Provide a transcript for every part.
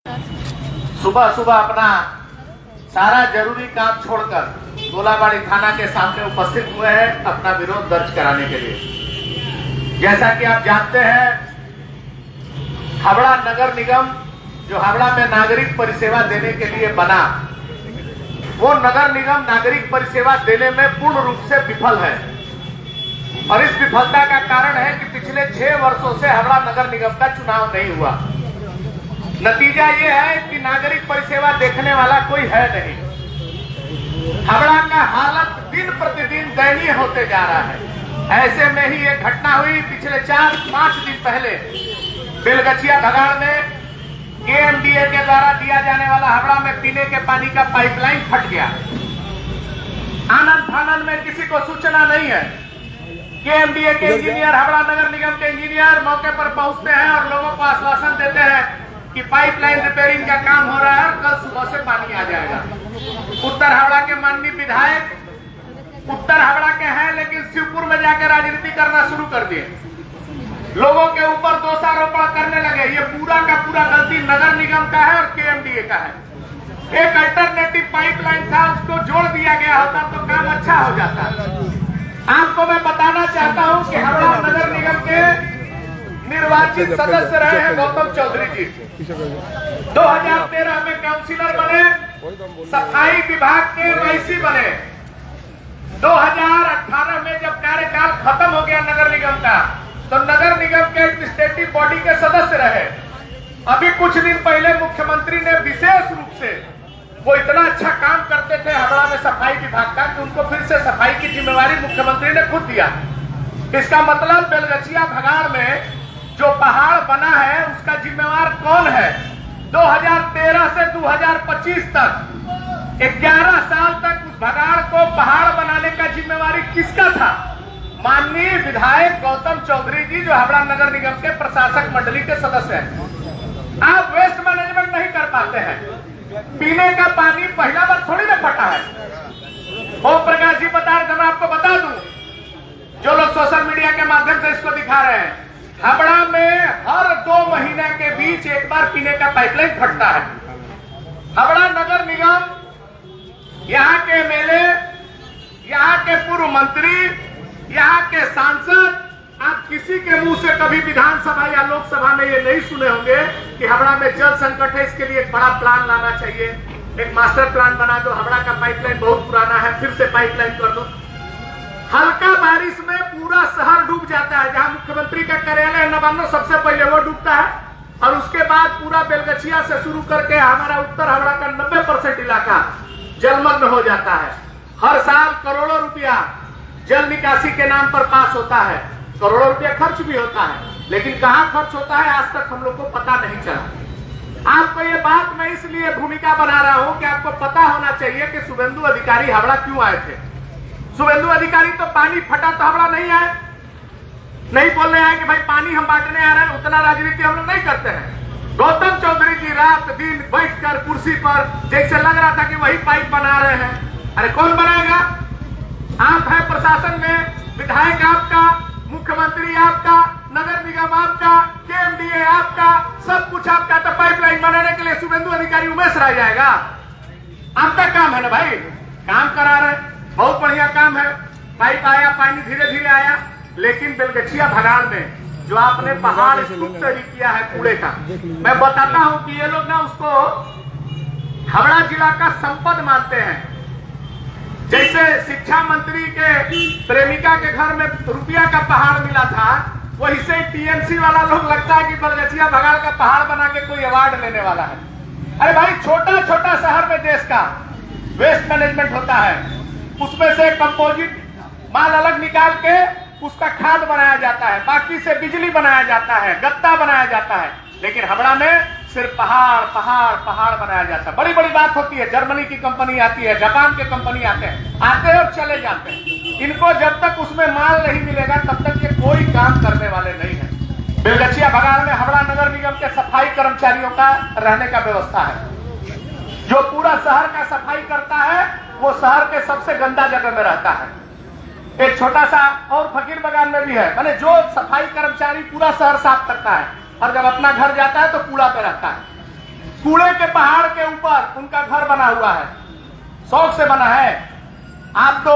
सुबह सुबह अपना सारा जरूरी काम छोड़कर गोलाबाड़ी थाना के सामने उपस्थित हुए हैं अपना विरोध दर्ज कराने के लिए। जैसा कि आप जानते हैं, हावड़ा नगर निगम जो हावड़ा में नागरिक परिसेवा देने के लिए बना, वो नगर निगम नागरिक परिसेवा देने में पूर्ण रूप से विफल है। और इस विफलता का कारण है कि पिछले 6 वर्षों से हावड़ा नगर निगम का चुनाव नहीं हुआ। नतीजा ये है कि नागरिक परिसेवा देखने वाला कोई है नहीं। हावड़ा का हालत दिन प्रतिदिन दयनीय होते जा रहा है। ऐसे में ही एक घटना हुई पिछले 4-5 दिन पहले बेलगछिया भगाड़ में केएमडीए के द्वारा दिया जाने वाला हावड़ा में पीने के पानी का पाइपलाइन फट गया। आनंद फानंद में किसी को सूचना नहीं है। केएमडीए के इंजीनियर, हावड़ा नगर निगम के इंजीनियर मौके पर पहुंचते हैं और लोगों को आश्वासन देते हैं कि पाइपलाइन रिपेयरिंग का काम हो रहा है और कल सुबह से पानी आ जाएगा। उत्तर हावड़ा के माननीय विधायक उत्तर हावड़ा के हैं, लेकिन शिवपुर में जाकर राजनीति करना शुरू कर दिए। लोगों के ऊपर दोषारोपण करने लगे। ये पूरा का पूरा गलती नगर निगम का है और केएमडीए का है। एक अल्टरनेटिव पाइपलाइन था, उसको जोड़ दिया गया होता तो काम अच्छा हो जाता। आपको मैं बताना चाहता हूं कि हावड़ा नगर निगम के निर्वाचित सदस्य रहे हैं गौतम चौधरी जी। 2013 में काउंसिलर बने, सफाई विभाग के वाईसी बने। 2018 में जब कार्यकाल खत्म हो गया नगर निगम का, तो नगर निगम के एडमिनिस्ट्रेटिव बॉडी के सदस्य रहे। अभी कुछ दिन पहले मुख्यमंत्री ने विशेष रूप से, वो इतना अच्छा काम करते थे हावड़ा में सफाई विभाग का, कि उनको फिर से सफाई की जिम्मेवारी मुख्यमंत्री ने खुद दिया। इसका मतलब बेलगछिया भगाड़ में जो पहाड़ बना है उसका जिम्मेवार कौन है? 2013 से 2025 तक 11 साल तक उस भगाड़ को पहाड़ बनाने का जिम्मेवारी किसका था? माननीय विधायक गौतम चौधरी जी, जो हावड़ा नगर निगम के प्रशासक मंडली के सदस्य हैं। आप वेस्ट मैनेजमेंट नहीं कर पाते हैं। पीने का पानी पहला बार थोड़ी ना फटा है। ओम प्रकाश जी बता रहे थे, मैं आपको बता दूं, जो लोग सोशल मीडिया के माध्यम से इसको दिखा रहे हैं, हावड़ा में हर 2 महीने के बीच एक बार पीने का पाइपलाइन फटता है। हावड़ा नगर निगम, यहाँ के एमएलए, यहाँ के पूर्व मंत्री, यहाँ के सांसद, आप किसी के मुंह से कभी विधानसभा या लोकसभा में ये नहीं सुने होंगे कि हावड़ा में जल संकट है, इसके लिए एक बड़ा प्लान लाना चाहिए, एक मास्टर प्लान बना दो, हावड़ा का पाइपलाइन बहुत पुराना है, फिर से पाइपलाइन कर दो। हल्का बारिश में पूरा शहर डूब जाता है। जहां मुख्यमंत्री का कार्यालय नवान्नो सबसे पहले वो डूबता है, और उसके बाद पूरा बेलगछिया से शुरू करके हमारा उत्तर हावड़ा का 90% इलाका जलमग्न हो जाता है। हर साल करोड़ों रुपया जल निकासी के नाम पर पास होता है, करोड़ों रुपया खर्च भी होता है, लेकिन कहां खर्च होता है आज तक हम लोग को पता नहीं चला। आपको ये बात मैं इसलिए भूमिका बना रहा हूं कि आपको पता होना चाहिए कि शुभेंदु अधिकारी हावड़ा क्यों आए थे। शुभेंदु अधिकारी तो पानी फटा तो हावड़ा नहीं आए, नहीं बोलने आए कि भाई पानी हम बांटने आ रहे हैं। उतना राजनीति हम लोग नहीं करते हैं। गौतम चौधरी जी रात दिन बैठकर कुर्सी पर जैसे लग रहा था कि वही पाइप बना रहे हैं। अरे कौन बनाएगा? आप है प्रशासन में, विधायक आपका, मुख्यमंत्री आपका, नगर निगम आपका, केएमडीए आपका, सब कुछ आपका। तो पाइपलाइन बनाने के लिए शुभेंदु अधिकारी उमेश रह जाएगा? आपका काम है ना भाई, काम करा रहे, बहुत बढ़िया काम है। पाइप आया, पानी धीरे धीरे आया, लेकिन बेलगछिया भगाड़ में जो आपने पहाड़ स्तूप तैयार किया है कूड़े का, मैं बताता हूं कि ये लोग ना उसको हावड़ा जिला का संपद मानते हैं। जैसे शिक्षा मंत्री के प्रेमिका के घर में रुपया का पहाड़ मिला था, वही से टीएमसी वाला लोग लगता है कि बेलगछिया भगाड़ का पहाड़ बना के कोई अवार्ड लेने वाला है। अरे भाई, छोटा छोटा शहर में देश का वेस्ट मैनेजमेंट होता है, उसमें से कंपोजिट माल अलग निकाल के उसका खाद बनाया जाता है, बाकी से बिजली बनाया जाता है, गत्ता बनाया जाता है। लेकिन हावड़ा में सिर्फ पहाड़ पहाड़ पहाड़ बनाया जाता है। बड़ी बड़ी बात होती है, जर्मनी की कंपनी आती है, जापान के कंपनी आते हैं और चले जाते हैं। इनको जब तक उसमें माल नहीं मिलेगा तब तक ये कोई काम करने वाले नहीं है। बेलगछिया भगाड़ में हावड़ा नगर निगम के सफाई कर्मचारियों का रहने का व्यवस्था है। जो पूरा शहर का सफाई करता है वो शहर के सबसे गंदा जगह में रहता है। एक छोटा सा और फकीर बगान में भी है, माने जो सफाई कर्मचारी पूरा शहर साफ करता है और जब अपना घर जाता है तो कूड़ा पे रहता है। कूड़े के पहाड़ के ऊपर उनका घर बना हुआ है, शौक से बना है। आप तो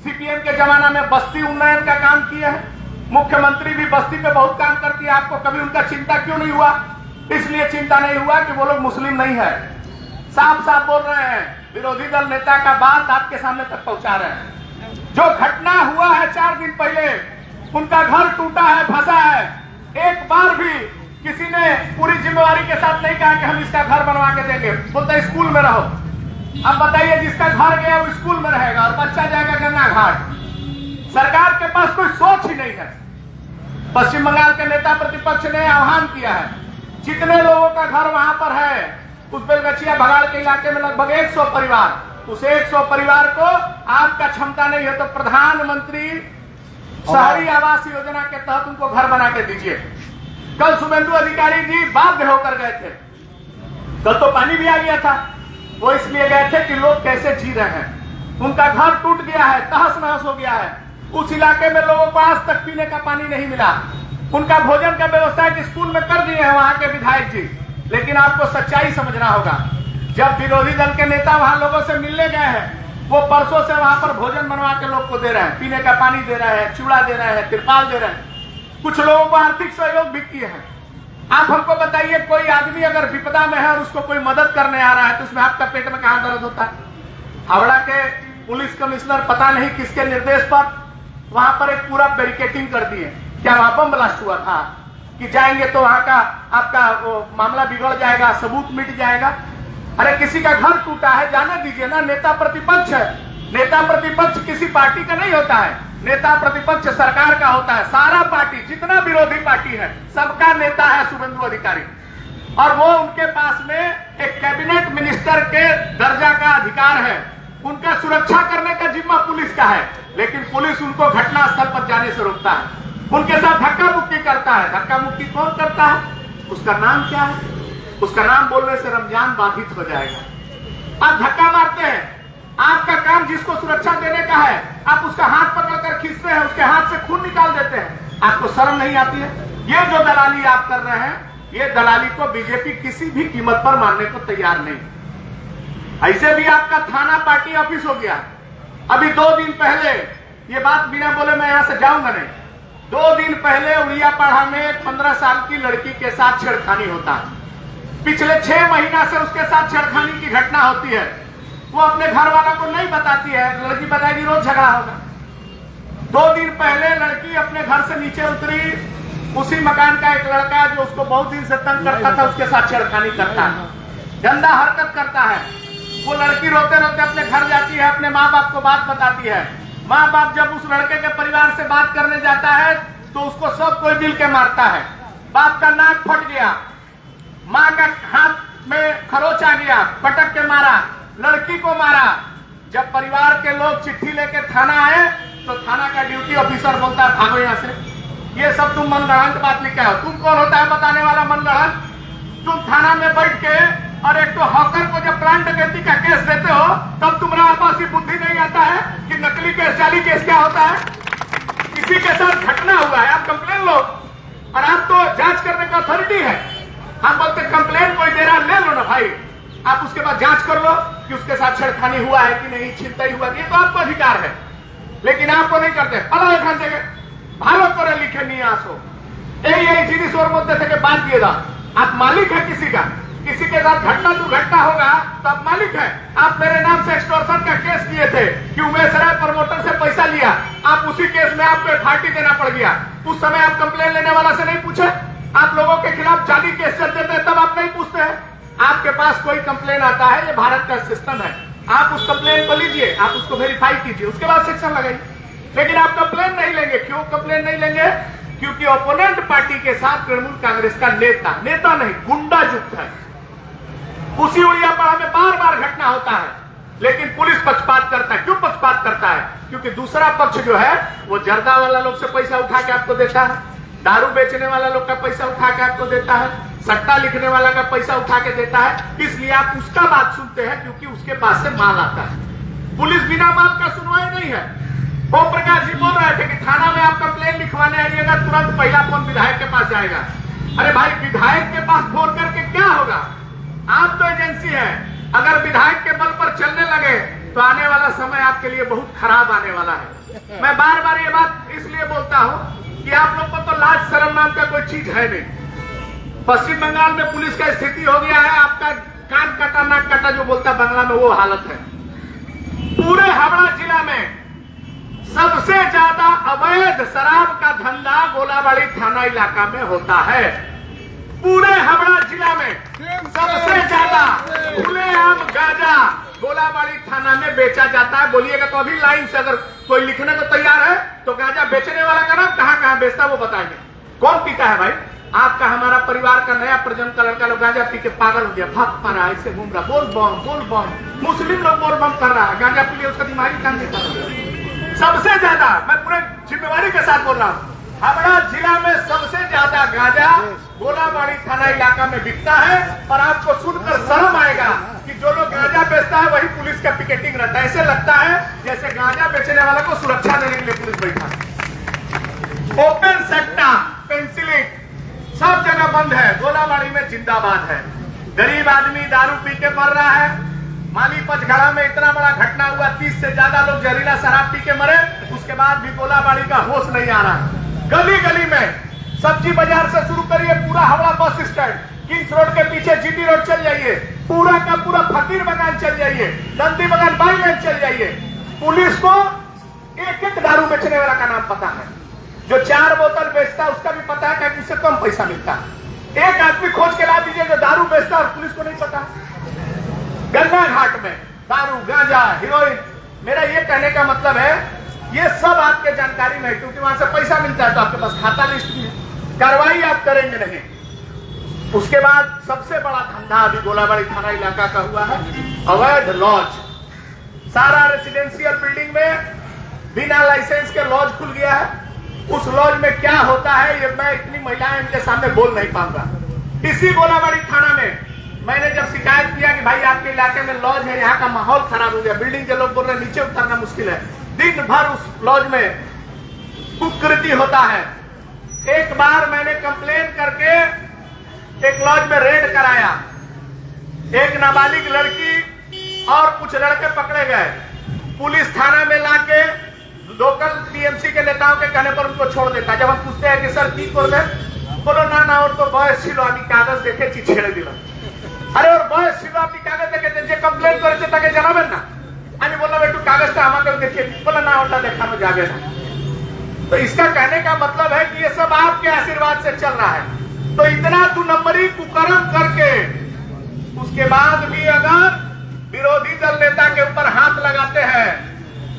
सीपीएम के जमाना में बस्ती उन्नयन का काम किए हैं, मुख्यमंत्री भी बस्ती पे बहुत काम करती है, आपको कभी उनका चिंता क्यों नहीं हुआ? इसलिए चिंता नहीं हुआ कि वो लोग मुस्लिम नहीं है। साफ साफ बोल रहे हैं, विरोधी दल नेता का बात आपके सामने तक पहुंचा रहे हैं। जो घटना हुआ है 4 दिन पहले, उनका घर टूटा है, फंसा है, एक बार भी किसी ने पूरी जिम्मेवारी के साथ नहीं कहा कि हम इसका घर बनवा के देंगे। बोलते स्कूल में रहो। अब बताइए, जिसका घर गया वो स्कूल में रहेगा और बच्चा जाएगा गंगा घाट। सरकार के पास कोई सोच ही नहीं है। पश्चिम बंगाल के नेता प्रतिपक्ष ने आह्वान किया है, जितने लोगों का घर वहां पर है, उस बेलगछिया भगाड़ के इलाके में लगभग 100 परिवार, उस 100 परिवार को आपका क्षमता नहीं है तो प्रधानमंत्री शहरी आवास योजना के तहत उनको घर बना के दीजिए। कल शुभेंदु अधिकारी जी बाध्य होकर गए थे, कल तो पानी भी आ गया था, वो इसलिए गए थे कि लोग कैसे जी रहे हैं। उनका घर टूट गया है, तहस नहस हो गया है, उस इलाके में लोगों को आज तक पीने का पानी नहीं मिला। उनका भोजन का व्यवस्था एक स्कूल में कर दिए हैं वहां के विधायक जी। लेकिन आपको सच्चाई समझना होगा, जब विरोधी दल के नेता वहां लोगों से मिलने गए हैं, वो परसों से वहां पर भोजन बनवा के लोग को दे रहे हैं, पीने का पानी दे रहे हैं, चूड़ा दे रहे हैं, तिरपाल दे रहे हैं, कुछ लोगों को आर्थिक सहयोग भी किए हैं। आप हमको बताइए, कोई आदमी अगर विपदा में है और उसको कोई मदद करने आ रहा है तो उसमें आपका पेट में कहां दर्द होता है? हावड़ा के पुलिस कमिश्नर पता नहीं किसके निर्देश पर वहां पर एक पूरा बैरिकेडिंग कर दिए। क्या वहां बम ब्लास्ट हुआ था कि जाएंगे तो वहां का आपका वो मामला बिगड़ जाएगा, सबूत मिट जाएगा? अरे किसी का घर टूटा है, जाने दीजिए ना। नेता प्रतिपक्ष है, नेता प्रतिपक्ष किसी पार्टी का नहीं होता है, नेता प्रतिपक्ष सरकार का होता है। सारा पार्टी, जितना विरोधी पार्टी है, सबका नेता है शुभेंदु अधिकारी, और वो उनके पास में एक कैबिनेट मिनिस्टर के दर्जा का अधिकार है। उनका सुरक्षा करने का जिम्मा पुलिस का है, लेकिन पुलिस उनको घटना स्थल पर जाने से रोकता है, उनके साथ धक्का मुक्की करता है। धक्का मुक्की कौन करता है? उसका नाम क्या है? उसका नाम बोलने से रमजान बाधित हो जाएगा। आप धक्का मारते हैं, आपका काम जिसको सुरक्षा देने का है, आप उसका हाथ पकड़कर खींचते हैं, उसके हाथ से खून निकाल देते हैं। आपको शर्म नहीं आती है? ये जो दलाली आप कर रहे हैं, ये दलाली को बीजेपी किसी भी कीमत पर मानने को तैयार नहीं। ऐसे भी आपका थाना पार्टी ऑफिस हो गया। अभी 2 दिन पहले, ये बात बिना बोले मैं यहां से जाऊंगा नहीं, 2 दिन पहले उड़ियापाड़ा में एक 15 साल की लड़की के साथ छेड़खानी होता है। पिछले 6 महीना से उसके साथ छेड़खानी की घटना होती है। वो अपने घर वालों को नहीं बताती है, लड़की बताएगी रोज झगड़ा होगा। 2 दिन पहले लड़की अपने घर से नीचे उतरी, उसी मकान का एक लड़का जो उसको बहुत दिन से तंग करता था, उसके साथ छेड़खानी करता है, गंदा हरकत करता है। वो लड़की रोते रोते अपने घर जाती है, अपने माँ बाप को बात बताती है। माँ बाप जब उस लड़के के परिवार से बात करने जाता है तो उसको सब कोई मिल के मारता है। बाप का नाक फट गया, माँ का हाथ में खरोच आ गया, पटक के मारा, लड़की को मारा। जब परिवार के लोग चिट्ठी लेके थाना आए तो थाना का ड्यूटी ऑफिसर बोलता है भागो यहाँ से, ये सब तुम मनगढ़ंत बात लिखा हो। तुम कौन होता है बताने वाला मनगढ़ंत? तुम थाना में बैठ के और एक तो हॉकर को जब प्लान डकैती का केस देते हो तब तुम्हारा आपसी बुद्धि नहीं आता है कि नकली केस, जाली केस क्या होता है? किसी के साथ घटना हुआ है, आप कंप्लेन लो, और आप तो जांच करने का अथॉरिटी है। हम बोलते कंप्लेन कोई दे रहा, ले लो ना भाई, आप उसके बाद जांच कर लो कि उसके साथ छेड़खानी हुआ है कि नहीं, छिनतई हुआ, ये तो आपको अधिकार है। लेकिन आपको नहीं करते, फला एखान থেকে ভালো করে লিখে নিয়ে আসো, এই জিনিস ওর মধ্যে থেকে বাদ দিয়ে দাও। आप मालिक है किसी का, किसी के साथ घटना दुर्घटना होगा तो आप मालिक है। आप मेरे नाम से एक्सटॉर्शन का केस किए थे कि उमेश राय प्रमोटर से पैसा लिया, आप उसी केस में आपको फाटी देना पड़ गया। उस समय आप कंप्लेन लेने वाला से नहीं पूछे? आप लोगों के खिलाफ जाली केस चलते थे तब आप नहीं पूछते हैं? आपके पास कोई कंप्लेन आता है, ये भारत का सिस्टम है, आप उस कंप्लेन को लीजिए, आप उसको वेरीफाई कीजिए, उसके बाद सेक्शन लगाइए। लेकिन आप कंप्लेन नहीं लेंगे। क्यों कंप्लेन नहीं लेंगे? क्योंकि ओपोनेंट पार्टी के साथ तृणमूल कांग्रेस का नेता नहीं, गुंडा युक्त है। उसी उड़ियापाड़ा में बार बार घटना होता है, लेकिन पुलिस पक्षपात करता है। क्यों पक्षपात करता है? क्योंकि दूसरा पक्ष जो है वो जर्दा वाला लोग से पैसा उठा के आपको देता है, दारू बेचने वाला लोग का पैसा उठा के आपको देता है, सट्टा लिखने वाला का पैसा उठा के देता है। इसलिए आप उसका बात सुनते हैं क्योंकि उसके पास से माल आता है। पुलिस बिना माल का सुनवाई नहीं है। ओम प्रकाश जी बोल रहे थे कि थाना में आप कंप्लेन लिखवाने आइएगा, तुरंत पहला फोन विधायक के पास जाएगा। अरे भाई, विधायक के पास फोन करके क्या होगा? तो आने वाला समय आपके लिए बहुत खराब आने वाला है। मैं बार बार ये बात इसलिए बोलता हूं कि आप लोग को तो लाज शर्म नाम का कोई चीज है नहीं। पश्चिम बंगाल में पुलिस का स्थिति हो गया है, आपका कान कटा नाक कटा जो बोलता बांग्ला में वो हालत है। पूरे हावड़ा जिला में सबसे ज्यादा अवैध शराब का धंधा गोलाबाड़ी थाना इलाका में होता है। पूरे हावड़ा जिला में सबसे ज्यादा खुलेआम गांजा गोलाबाड़ी थाना में बेचा जाता है। बोलिएगा तो अभी लाइन से अगर कोई लिखने को तैयार है तो गांजा बेचने वाला का नाम कहां कहां बेचता है वो बताएंगे। कौन पीता है भाई? आपका हमारा परिवार का नया प्रजनन का लड़का लोग गांजा पी के पागल हो गया, भाग पा रहा है, ऐसे घूम रहा, बोल बम। मुस्लिम लोग बोल बम कर रहा है, गांजा पी लिया उसका दिमागी काम नहीं कर रहा। सबसे ज्यादा, मैं पूरे जिम्मेवारी के साथ बोल रहा हूं, हावड़ा जिला में सबसे ज्यादा गांजा गोलाबाड़ी थाना इलाका में बिकता है। और आपको सुनकर शर्म आएगा कि जो लोग गांजा बेचता है वही पुलिस का पिकेटिंग रहता है। ऐसे लगता है जैसे गांजा बेचने वाला को सुरक्षा देने के लिए पुलिस बैठा है। ओपन सट्टा, पेंसिलिन सब जगह बंद है, गोलाबाड़ी में जिंदाबाद है। गरीब आदमी दारू पी के मर रहा है। माली पचघड़ा में इतना बड़ा घटना हुआ, 30 से ज्यादा लोग जहरीला शराब पी के मरे, उसके बाद भी गोलाबाड़ी का होश नहीं आ रहा है। गली गली में सब्जी बाजार से शुरू करिए, पूरा Howrah bus stand, Kings road के पीछे जीटी रोड चल जाइए, पूरा का पूरा फकीर बागान चल जाइए, नंदी बागान बाई लाइन चल जाइए। पुलिस को एक एक दारू बेचने वाला का नाम पता है। जो 4 बोतल बेचता है उसका भी पता है कि उससे कम पैसा मिलता है। एक आदमी खोज के ला दीजिए जो दारू बेचता है और पुलिस को नहीं पता। गंगा घाट में दारू, गांजा, हीरोइन, मेरा ये कहने का मतलब है ये सब आपके जानकारी में है, क्योंकि वहां से पैसा मिलता है तो आपके पास खाता लिस्ट भी है। कार्रवाई आप करेंगे नहीं। उसके बाद सबसे बड़ा धंधा अभी गोलाबाड़ी थाना इलाका का हुआ है अवैध लॉज। सारा रेसिडेंशियल बिल्डिंग में बिना लाइसेंस के लॉज खुल गया है। उस लॉज में क्या होता है ये मैं इतनी महिलाएं इनके सामने बोल नहीं पाऊंगा। इसी गोलाबाड़ी थाना में मैंने जब शिकायत किया कि भाई आपके इलाके में लॉज है, यहाँ का माहौल खराब हो गया, बिल्डिंग के लोग बोल रहे हैं नीचे उतरना मुश्किल है, दिन भर उस लॉज में कुकृति होता है। एक बार मैंने कंप्लेन करके एक लॉज में रेड कराया, एक नाबालिग लड़की और कुछ लड़के पकड़े गए। पुलिस थाना में लाके लोकल टीएमसी के नेताओं के कहने पर उनको छोड़ देता। जब हम पूछते हैं कि सर की कर दे, बोलो ना और तो बयस छिलो आमी कागज देखे छेड़े दिला। अरे और बयस छिलो आमी कागज देखे जे कंप्लेन करेছে তাকে জানাবেন না। আমি বললাম একটু কাগজটা আমাকে দেখিয়ে, बोला ना ওটা দেখানো যাবে না। तो इसका कहने का मतलब है कि ये सब आपके आशीर्वाद से चल रहा है। तो इतना 2 नंबरी कुकर्म करके उसके बाद भी अगर विरोधी दल नेता के ऊपर हाथ लगाते हैं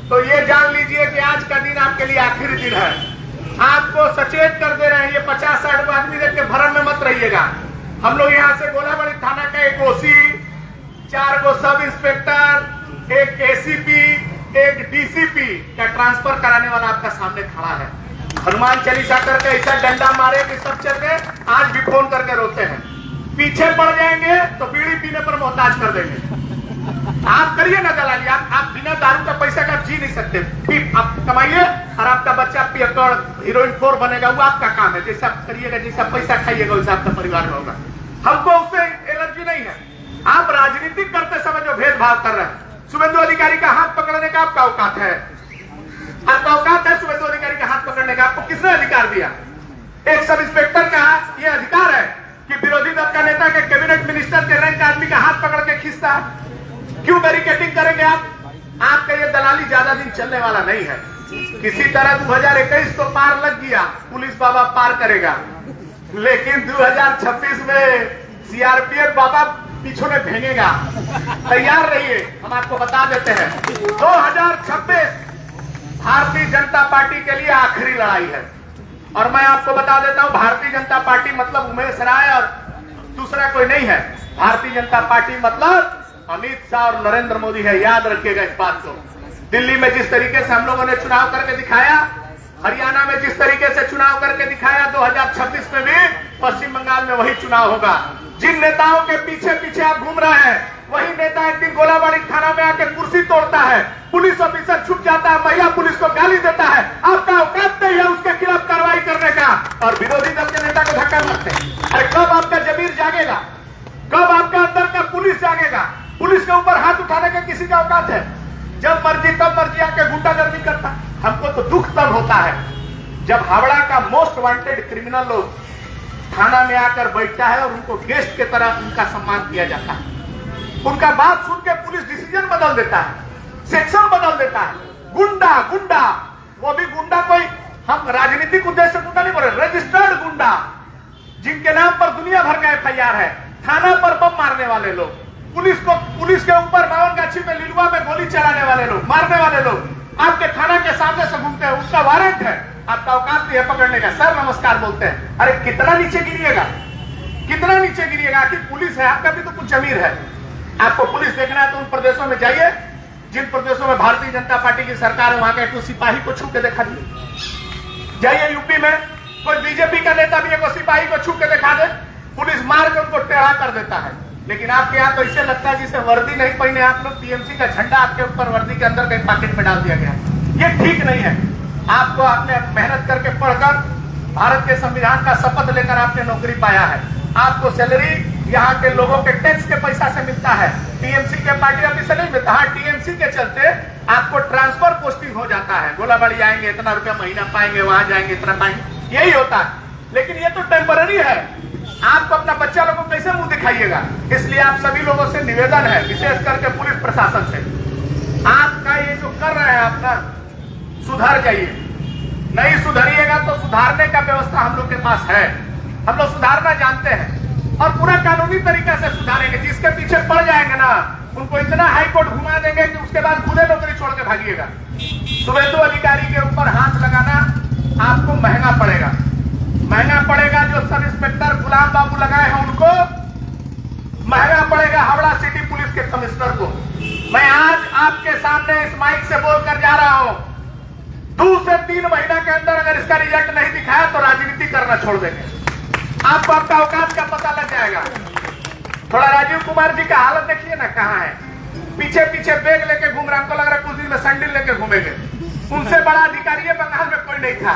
तो ये जान लीजिए कि आज का दिन आपके लिए आखिरी दिन है। आपको सचेत कर दे रहे हैं, ये 50-60 आदमी देख के भरण में मत रहिएगा। हम लोग यहाँ से गोलाबाड़ी थाना का एक ओसी, 4 गो सब इंस्पेक्टर, एक एसीपी, एक डीसीपी का ट्रांसफर कराने वाला आपका सामने खड़ा है। हनुमान चालीसा करके ऐसा डंडा मारे कि सब चल गए, आज भी फोन करके रोते हैं। पीछे पड़ जाएंगे तो बीड़ी पीने पर मोहताज कर देंगे। आप करिए ना दलाली, आप बिना दारू का पैसा का जी नहीं सकते। आप कमाइए और आपका बच्चा पियक्कड़ हीरोइन खोर बनेगा, वो आपका काम है। जैसा करिएगा, जैसा पैसा खाइएगा वैसा आपका परिवार में होगा। हमको उससे एलर्जी नहीं है। आप राजनीति करते समय जो भेदभाव कर रहे हैं, शुभेंदु अधिकारी का हाथ पकड़ने का आपका औकात है? आपका औकात है शुभेंदु अधिकारी का हाथ पकड़ने का? आपको किसने अधिकार दिया? एक सब इंस्पेक्टर का ये अधिकार है कि विरोधी दल का नेता के कैबिनेट मिनिस्टर के रैंक आदमी का हाथ पकड़ के खींचता है? क्यों बैरिकेडिंग करेंगे आप? आपका ये दलाली ज्यादा दिन चलने वाला नहीं है। किसी तरह 2021 तो पार लग गया, पुलिस बाबा पार करेगा, लेकिन 2026 में सीआरपीएफ बाबा पीछे में भेंगेगा। तैयार रहिए, हम आपको बता देते हैं 2026 भारतीय जनता पार्टी के लिए आखिरी लड़ाई है। और मैं आपको बता देता हूं, भारतीय जनता पार्टी मतलब उमेश राय और दूसरा कोई नहीं है। भारतीय जनता पार्टी मतलब अमित शाह और नरेंद्र मोदी है। याद रखिएगा इस बात को। दिल्ली में जिस तरीके से हम लोगों ने चुनाव करके दिखाया, हरियाणा में जिस तरीके से चुनाव करके दिखाया, 2026 में भी पश्चिम बंगाल में वही चुनाव होगा। जिन नेताओं के पीछे पीछे आप घूम रहे हैं, वही नेता एक दिन गोलाबाड़ी थाना में आकर कुर्सी तोड़ता है, पुलिस ऑफिसर छुप जाता है, महिला पुलिस को गाली देता है। आपका औकात नहीं है उसके खिलाफ कार्रवाई करने का, और विरोधी दल के नेता को धक्का मारते हैं। अरे कब आपका जमीर जागेगा? कब आपका अंदर का पुलिस जागेगा? पुलिस के ऊपर हाथ उठाने का किसी का औकात है? जब मर्जी तब मर्जी आके गुंडागर्दी करता। हमको तो दुख तब होता है जब हावड़ा का मोस्ट वांटेड क्रिमिनल लोग थाना में आकर बैठता है और उनको गेस्ट की तरह उनका सम्मान किया जाता है। उनका बात सुन के पुलिस डिसीजन बदल देता है, सेक्शन बदल देता है। गुंडा गुंडा, वो भी गुंडा कोई हम राजनीतिक उद्देश्य गुंडा नहीं बोल रहे, रजिस्टर्ड गुंडा जिनके नाम पर दुनिया भर का एफआईआर है, थाना पर बम मारने वाले लोग, पुलिस के ऊपर बावनगाछी में लिलुआ में गोली चलाने वाले लोग, मारने वाले लोग आपके थाना के सामने से घूमते हैं, उनका वारंट है, आपका औकात नहीं है पकड़ने का। सर नमस्कार बोलते हैं, अरे कितना नीचे गिरिएगा, कितना नीचे गिरिएगा? आखिर पुलिस है, आपका भी तो कुछ जमीर है। आपको पुलिस देखना है तो उन प्रदेशों में जाइए जिन प्रदेशों में भारतीय जनता पार्टी की सरकार है, वहां के सिपाही को छू के दिखा दीजिए। जाइए यूपी में कोई बीजेपी का नेता भी एक सिपाही को छू के दिखा दे, पुलिस मार के उनको टेढ़ा कर देता है। लेकिन आपके यहाँ तो ऐसे लगता है जिसे वर्दी नहीं पहने आप लोग, टीएमसी का झंडा आपके ऊपर वर्दी के अंदर कहीं पॉकेट में डाल दिया गया। ये ठीक नहीं है। आपको आपने मेहनत करके पढ़कर भारत के संविधान का शपथ लेकर आपने नौकरी पाया है। आपको सैलरी यहाँ के लोगों के टैक्स के पैसा से मिलता है, टीएमसी के पार्टी ऑफिस से नहीं मिलता। हाँ, टीएमसी के चलते आपको ट्रांसफर पोस्टिंग हो जाता है, गोलाबाड़ी आएंगे इतना रुपया महीना पाएंगे, वहां जाएंगे इतना पाएंगे, यही होता है। लेकिन ये तो टेम्पररी है। आप अपना बच्चा लोगों को कैसे मुंह दिखाइएगा? इसलिए आप सभी लोगों से निवेदन है, विशेष करके पुलिस प्रशासन से, आपका ये जो कर रहे हैं आप ना, सुधर जाइए। नहीं सुधरिएगा तो सुधारने का व्यवस्था हम लोग के पास है, हम लोग सुधारना जानते हैं और पूरा कानूनी तरीके से सुधारेंगे। जिसके पीछे पड़ जाएंगे ना, उनको इतना हाईकोर्ट घुमा देंगे कि उसके बाद खुदे नौकरी छोड़ के भागिएगा। सुवेंदु अधिकारी के ऊपर हाथ लगाना आपको महंगा पड़ेगा, महंगा पड़ेगा। जो सब इंस्पेक्टर गुलाम बाबू लगाए हैं उनको महंगा पड़ेगा, हावड़ा सिटी पुलिस के कमिश्नर को। मैं आज आपके सामने इस माइक से बोलकर जा रहा हूं, 2 से 3 महीना के अंदर अगर इसका रिजल्ट नहीं दिखाया तो राजनीति करना छोड़ देंगे। आपको आपका औकात का पता लग जाएगा। थोड़ा राजीव कुमार जी का हालत देखिए ना, कहाँ है, पीछे पीछे बैग लेके घूम रहा। हमको लग रहा है कुछ दिन में सैंडल लेके घूमेंगे। उनसे बड़ा अधिकारी बंगाल में कोई नहीं था,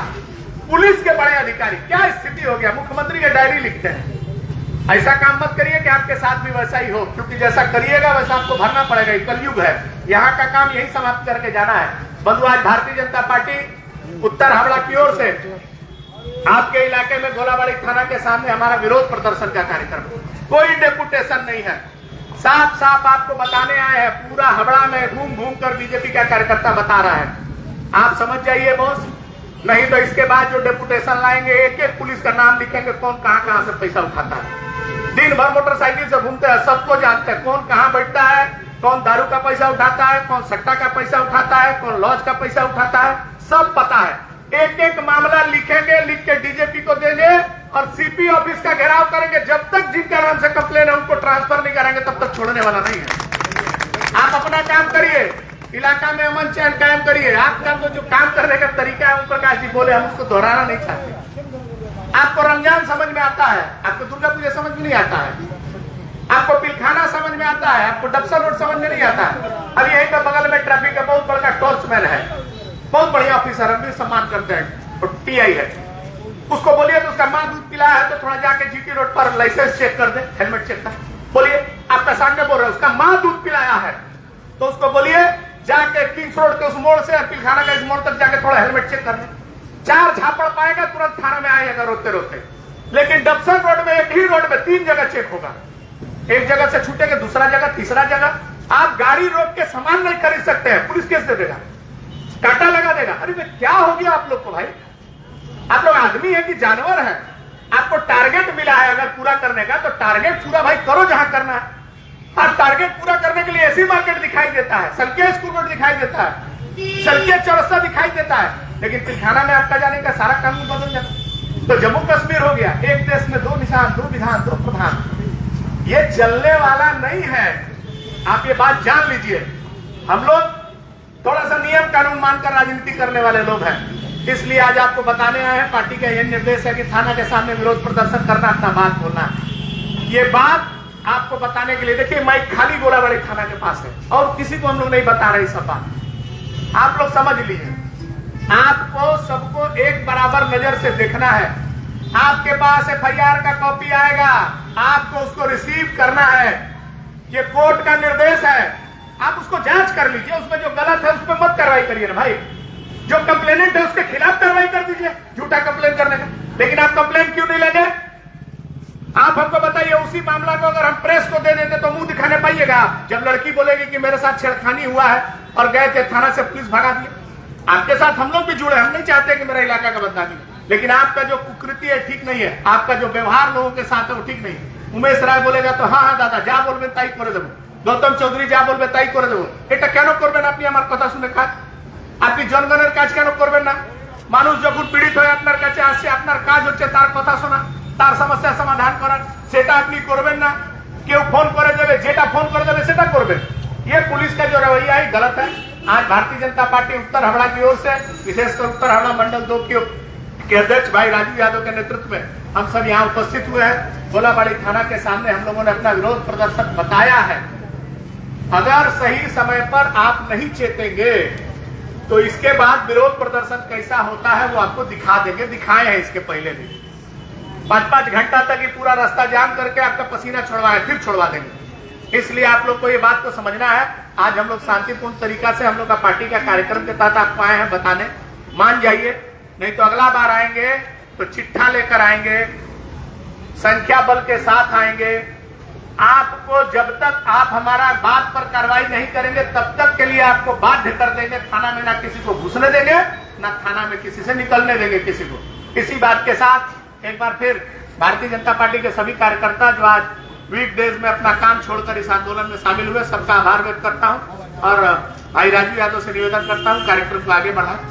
पुलिस के बड़े अधिकारी। क्या स्थिति हो गया, मुख्यमंत्री के डायरी लिखते हैं। ऐसा काम मत करिए कि आपके साथ भी वैसा ही हो, क्योंकि जैसा करिएगा वैसा आपको भरना पड़ेगा। ये कलयुग है, यहाँ का काम यही समाप्त करके जाना है। बंधु, आज भारतीय जनता पार्टी उत्तर हावड़ा की ओर से आपके इलाके में गोलाबाड़ी थाना के सामने हमारा विरोध प्रदर्शन का कार्यक्रम, कोई डेपुटेशन नहीं है, साफ साफ आपको बताने आए हैं। पूरा हावड़ा में घूम घूम कर बीजेपी का कार्यकर्ता बता रहा है। आप समझ जाइए बॉस, नहीं तो इसके बाद जो डेपुटेशन लाएंगे एक एक पुलिस का नाम लिखेंगे, कौन कहां से पैसा उठाता है। दिन भर मोटरसाइकिल से घूमते हैं, सबको जानते हैं कौन कहां बैठता है, कौन दारू का पैसा उठाता है, कौन सट्टा का पैसा उठाता है, कौन लॉज का पैसा उठाता है, सब पता है। एक एक मामला लिखेंगे, लिख के डीजीपी को देंगे और सीपी ऑफिस का घेराव करेंगे। जब तक जिनका नाम से कंप्लेन है उनको ट्रांसफर नहीं करेंगे तब तक छोड़ने वाला नहीं है। आप अपना काम करिए, इलाका में अमन चैन कायम करिए। आपका तो जो काम करने का तरीका है, ओम प्रकाश जी बोले, हम उसको दोहराना नहीं चाहते। आपको रमजान समझ में आता है, आपको दुर्गा पूजा समझ में नहीं आता है, आपको पिलखाना समझ में आता है, आपको डबसा रोड समझ में नहीं आता है। अभी यहीं पर बगल में ट्रैफिक का बहुत बड़ा टॉर्चमैन है, बहुत बढ़िया ऑफिसर, हम भी सम्मान करते हैं, और टीआई है। उसको बोलिए तो उसका माँ दूध पिलाया है तो थोड़ा जाके जीटी रोड पर लाइसेंस चेक कर दे, हेलमेट चेक कर। बोलिए, आपका सामने बोल रहे हैं, उसका माँ दूध पिलाया है तो उसको बोलिए जाके किंग्स रोड के उस मोड़ से पिलखाना का इस मोड़ तक जाके थोड़ा हेलमेट चेक कर ले। 4 झापड़ पाएगा तुरंत थाना में आएगा रोते रोते। लेकिन डबसन रोड में, एक ही रोड में 3 जगह चेक होगा, एक जगह से छूटेगा, दूसरा जगह, तीसरा जगह। आप गाड़ी रोक के सामान नहीं खरीद सकते हैं, पुलिस केस दे देगा, कांटा लगा देगा। अरे क्या हो गया आप लोग को भाई? आप लोग आदमी है कि जानवर है? आपको टारगेट मिला है अगर पूरा करने का तो टारगेट पूरा भाई करो जहां करना है। और टारगेट पूरा करने के लिए ऐसी मार्केट दिखाई देता है, सलके स्कूल रोड दिखाई देता है, सलके चौरस्ता दिखाई देता है, लेकिन पिलखाना में आपका जाने का सारा कानून बदल जाता। तो जम्मू कश्मीर हो गया, एक देश में 2 निशान, 2 विधान, 2 प्रधान। ये चलने वाला नहीं है, आप ये बात जान लीजिए। हम लोग थोड़ा सा नियम कानून मानकर राजनीति करने वाले लोग हैं, इसलिए आज आपको बताने आए हैं। पार्टी का यह निर्देश है कि थाना के सामने विरोध प्रदर्शन करना, अपना बात बोलना है। ये बात आपको बताने के लिए, देखिए माइक खाली गोलाबाड़ी थाना के पास है और किसी को हम लोग नहीं बता रहे सब बात। आप लोग समझ लीजिए, आपको सबको एक बराबर नजर से देखना है। आपके पास एफआईआर का कॉपी आएगा, आपको उसको रिसीव करना है। ये कोर्ट का निर्देश है, आप उसको जांच कर लीजिए, उसमें जो गलत है उस पर मत कार्रवाई करिए ना भाई। जो कंप्लेनेंट है उसके खिलाफ कार्रवाई कर दीजिए, झूठा कंप्लेन करने का। लेकिन आप कंप्लेन क्यों नहीं लेंगे? आप हमको बताइए, उसी मामला को अगर हम प्रेस को दे देते तो मुंह दिखाने पाइएगा आप? जब लड़की बोलेगी कि मेरे साथ छेड़खानी हुआ है और गए थे थाना से, पुलिस भगा दिया। आपके साथ हम लोग भी जुड़े, हम नहीं चाहते कि मेरा इलाका का बदनामी, लेकिन आपका जो कुकृति है ठीक नहीं है, आपका जो व्यवहार लोगों के साथ है वो ठीक नहीं है। उमेश राय बोलेगा तो हाँ हाँ दादा जा बोलबें ताई करे देबो, गौतम चौधरी जा बोलबे ताई करे देबो। এটা কেন করবেন আপনি? আমার কথা শুনে খান। আপনি জনগণের কাজ কেন করবেন না? মানুষ যখন পীড়িত হয়ে আপনার কাছে আসে, আপনার কাজ হচ্ছে তার কথা শোনা, তার সমস্যা সমাধান করার, সেটা আপনি করবেন না। কেউ ফোন করে দেবে, যেটা ফোন করে দেবে সেটা করবেন। ये पुलिस का जो रवैया है गलत है। आज भारतीय जनता पार्टी उत्तर हावड़ा की ओर से, विशेषकर उत्तर हावड़ा मंडल 2 के अध्यक्ष भाई राजू यादव के नेतृत्व में हम सब यहाँ उपस्थित हुए हैं। गोलाबाड़ी थाना के सामने हम लोगों ने अपना विरोध प्रदर्शन बताया है। अगर सही समय पर आप नहीं चेतेंगे तो इसके बाद विरोध प्रदर्शन कैसा होता है वो आपको दिखा देंगे, दिखाए हैं इसके पहले भी। 5-5 घंटा तक ये पूरा रास्ता जाम करके आपका पसीना छुड़वाए, फिर छुड़वा देंगे। इसलिए आप लोग को ये बात को समझना है। आज हम लोग शांतिपूर्ण तरीका से हम लोग का पार्टी का कार्यक्रम के तहत आपको आए हैं बताने, मान जाइए, नहीं तो अगला बार आएंगे तो चिट्ठा लेकर आएंगे, संख्या बल के साथ आएंगे। आपको जब तक आप हमारा बात पर कार्रवाई नहीं करेंगे तब तक के लिए आपको बाध्य कर देंगे। थाना में ना किसी को घुसने देंगे, ना थाना में किसी से निकलने देंगे किसी को। इसी बात के साथ एक बार फिर भारतीय जनता पार्टी के सभी कार्यकर्ता जो आज वीकडेज में अपना काम छोड़कर इस आंदोलन में शामिल हुए, सबका आभार व्यक्त करता हूं और भाई राजू यादव से निवेदन करता हूं कार्यक्रम को आगे बढ़ाएं।